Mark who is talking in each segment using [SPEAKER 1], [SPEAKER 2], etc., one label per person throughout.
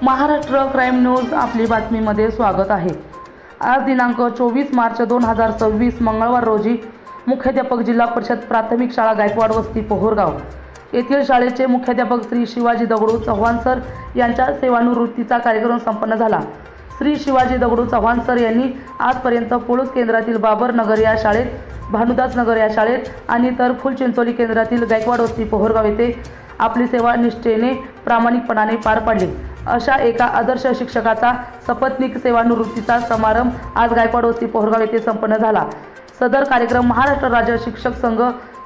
[SPEAKER 1] Maharashtra crime news आपली बातमीमध्ये स्वागत आहे। आज दिनांक 24 मार्च 2026 मंगळवार रोजी मुख्याध्यापक जिल्हा परिषद प्राथमिक शाळा गायकवाड वस्ती पोहरगाव येथील शाळेचे मुख्याध्यापक श्री शिवाजी दगडू चव्हाण सर यांच्या सेवानिवृत्तीचा कार्यक्रम संपन्न झाला। श्री शिवाजी दगडू चव्हाण सर यांनी आजपर्यंत पोळूस केंद्रातील बाबर नगर या शाळेत, भानुदास नगर या शाळेत आणि तर फुलचिंचोली केंद्रातील गायकवाड वस्ती पोहरगाव येथे आपली सेवा निष्ठेने प्रामाणिकपणाने पार पाडली। अशा एका आदर्श शिक्षकाचा सपत्नीक सेवानिवृत्तीचा समारंभ आज गायकवाड वस्ती पोहरगाव येथे संपन्न झाला। सदर कार्यक्रम महाराष्ट्र राज्य शिक्षक संघ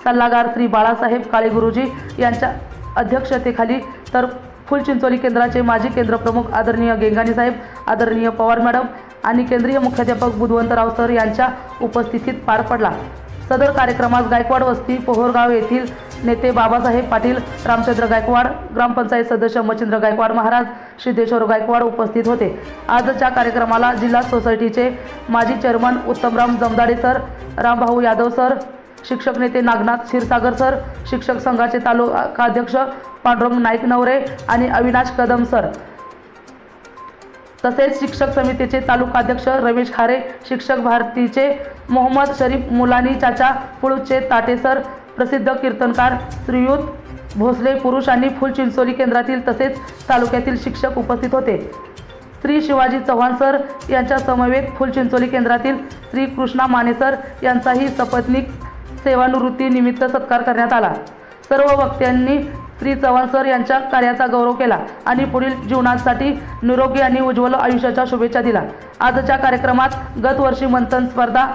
[SPEAKER 1] सल्लागार श्री बाळासाहेब काळे गुरुजी यांच्या अध्यक्षतेखाली तर फुलचिंचोली केंद्राचे माजी केंद्र प्रमुख आदरणीय गेंगाणी साहेब, आदरणीय पवार मॅडम आणि केंद्रीय मुख्याध्यापक बुधवंतराव सर यांच्या उपस्थितीत पार पडला। सदर कार्यक्रमास गायकवाड वस्ती पोहरगाव येथील नेते बाबासाहेब पाटील, रामचंद्र गायकवाड, ग्रामपंचायत सदस्य मच्छिंद्र गायकवाड महाराज, सिद्धेश्वर गायकवाड उपस्थित होते। आजच्या कार्यक्रमाला जिल्हा सोसायटीचे माजी chairman Uttamram Jamdade sir, Rambhau Yadav sir, शिक्षक नेते नागनाथ क्षीरसागर सर, शिक्षक संघाचे तालुका अध्यक्ष पांडुरंग नाईक नवरे आणि अविनाश कदम सर, तसेच शिक्षक समितीचे तालुका अध्यक्ष रमेश खारे, शिक्षक भारतीचे मोहम्मद शरीफ मुलानी चाचा, पुळूचे ताटे सर, प्रसिद्ध कीर्तनकार श्रीयुत भोसले पुरुष आणि फुलचिंचोली केंद्रातील तसेच तालुक्यातील शिक्षक उपस्थित होते। श्री शिवाजी चव्हाण सर यांच्या समवेत फुलचिंचोली केंद्रातील श्री कृष्णा माने सर यांचाही सपत्नीक सेवानिवृत्ती निमित्त सत्कार करण्यात आला। सर्व वक्त्यांनी श्री चव्हाण सर यांच्या कार्याचा गौरव केला आणि पुढील जीवनासाठी निरोगी आणि उज्ज्वल आयुष्याच्या शुभेच्छा दिल्या। आजच्या कार्यक्रमात गत वर्षी मंथन स्पर्धा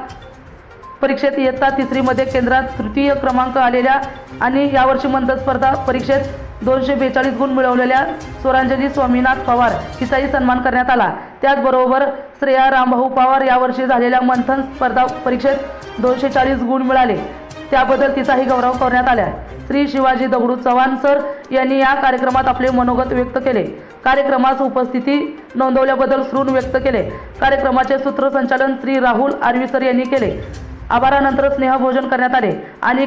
[SPEAKER 1] परीक्षेत इयत्ता 3री मध्ये केंद्रात तृतीय क्रमांक आलेल्या आणि यावर्षी मंथन स्पर्धा परीक्षेत 242 गुण मिळवलेल्या स्वरांजली स्वामीनाथ पवार हिचाही सन्मान करण्यात आला। त्याचबरोबर श्रेया रामभाऊ पवार यावर्षी झालेल्या मंथन स्पर्धा परीक्षेत 240 गुण मिळाले, त्याबद्दल तिचाही गौरव करण्यात आला। श्री शिवाजी दगडू चव्हाण सर यांनी या कार्यक्रमात आपले मनोगत व्यक्त केले। कार्यक्रमास उपस्थिती नोंदवल्याबद्दल श्रुण व्यक्त केले। कार्यक्रमाचे सूत्रसंचालन श्री राहुल आर्वी सर यांनी केले। आभारानंतर स्नेहभोजन करण्यात आले आणि